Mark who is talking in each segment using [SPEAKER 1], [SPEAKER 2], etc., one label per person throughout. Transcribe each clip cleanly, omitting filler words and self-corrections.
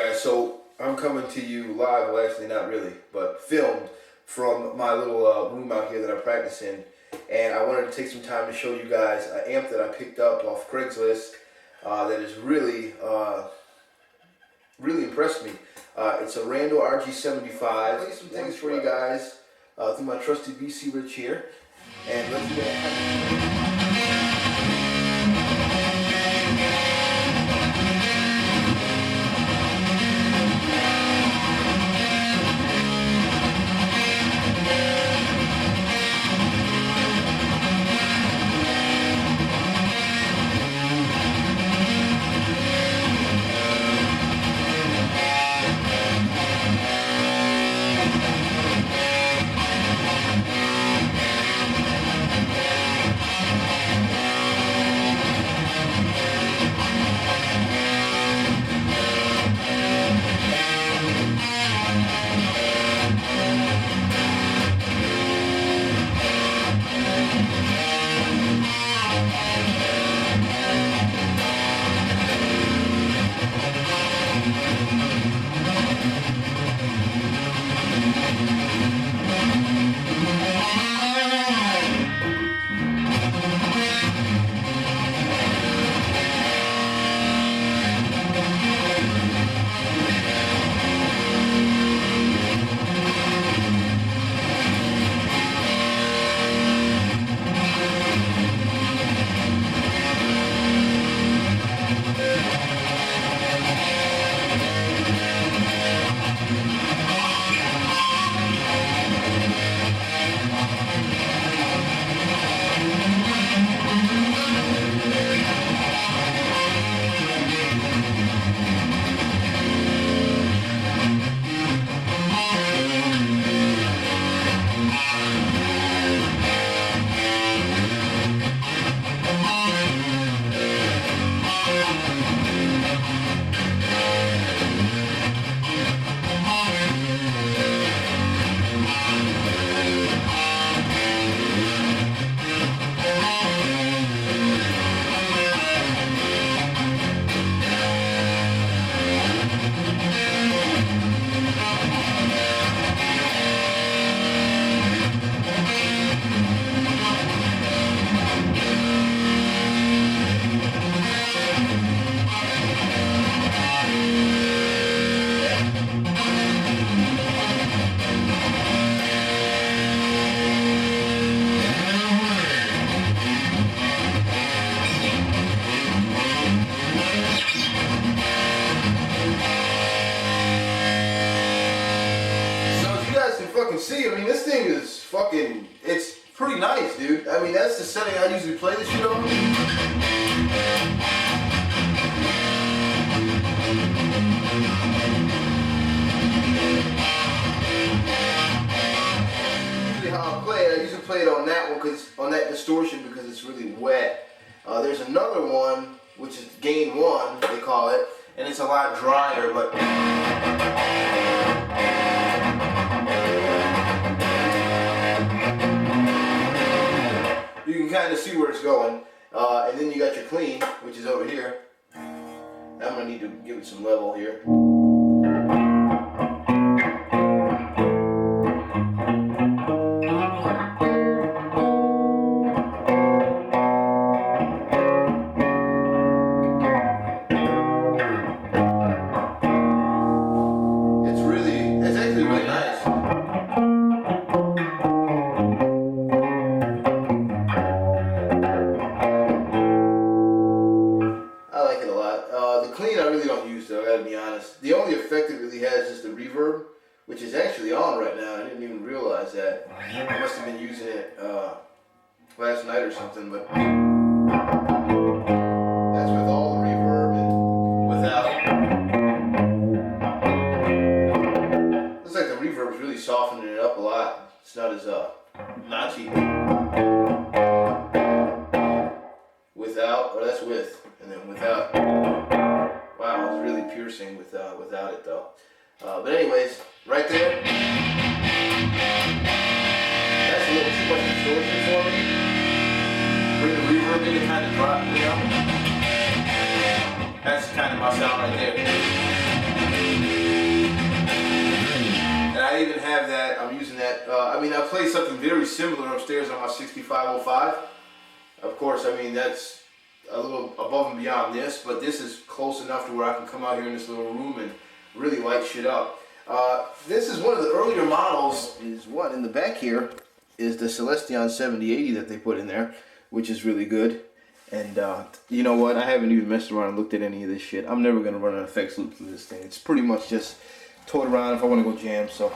[SPEAKER 1] guys, so I'm coming to you live, well actually not really, but filmed from my little room out here that I practice in. And I wanted to take some time to show you guys an amp that I picked up off Craigslist that has really, really impressed me. It's a Randall RG75. Play some things for you guys through my trusty BC Rich here. And let's get it. See, I mean, this thing is fucking, it's pretty nice, dude. I mean, that's the setting I usually play this shit on. Usually how I play it, I usually play it on that one, on that distortion, because it's really wet. There's another one, which is gain 1, they call it, and it's a lot drier, but... you can kind of see where it's going, and then you got your clean, which is over here. I'm going to need to give it some level here. It's actually really nice. Clean I really don't use though, I gotta be honest. The only effect it really has is the reverb, which is actually on right now. I didn't even realize that. I must have been using it last night or something, but that's with all the reverb and without. Looks like the reverb is really softening it up a lot. It's not as notchy. Without, or that's with, and then without. Wow, it's really piercing without it though. But anyways, right there, that's a little too much distortion for me. Bring the reverb in to kind of drop me up. That's kind of my sound right there. have that. I'm using that. I mean, I play something very similar upstairs on my 6505. Of course, I mean, that's a little above and beyond this, but this is close enough to where I can come out here in this little room and really light shit up. This is one of the earlier models. Is one in the back here is the Celestion 7080 that they put in there, which is really good. And you know what? I haven't even messed around and looked at any of this shit. I'm never going to run an effects loop through this thing. It's pretty much just toy around if I want to go jam, so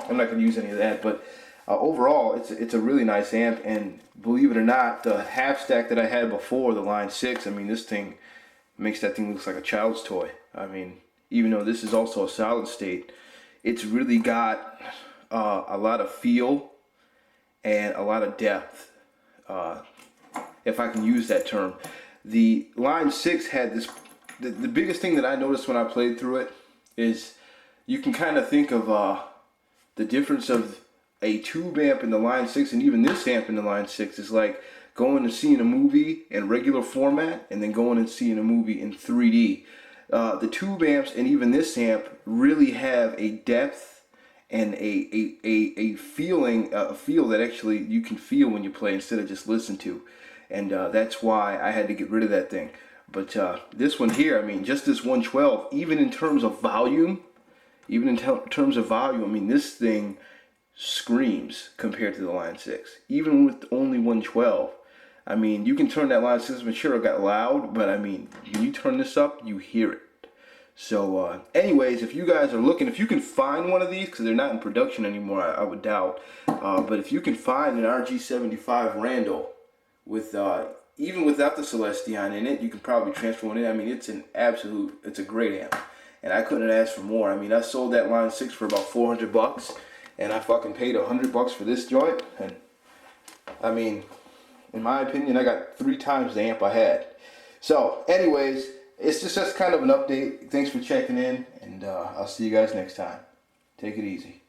[SPEAKER 1] I'm not going to use any of that. But overall, it's a really nice amp, and believe it or not, the half stack that I had before, the Line 6, I mean, this thing makes that thing look like a child's toy. I mean, even though this is also a solid state, it's really got a lot of feel and a lot of depth, if I can use that term. The Line 6 had this, the biggest thing that I noticed when I played through it is you can kind of think of the difference of a tube amp in the Line 6 and even this amp in the Line 6 is like going and seeing a movie in regular format and then going and seeing a movie in 3D. The tube amps and even this amp really have a depth and a feeling, a feel that actually you can feel when you play instead of just listen to. And that's why I had to get rid of that thing. But this one here, I mean, just this 112, even in terms of volume, I mean, this thing screams compared to the Line 6. Even with only 112, I mean, you can turn that Line 6 up, sure, it got loud, but I mean, when you turn this up, you hear it. So, anyways, if you guys are looking, if you can find one of these, because they're not in production anymore, I would doubt, but if you can find an RG75 Randall with, even without the Celestion in it, you can probably transfer one in. I mean, it's a great amp. And I couldn't ask for more. I mean, I sold that Line 6 for about 400 bucks, and I fucking paid 100 bucks for this joint. And I mean, in my opinion, I got 3 times the amp I had. So, anyways, it's just kind of an update. Thanks for checking in, and I'll see you guys next time. Take it easy.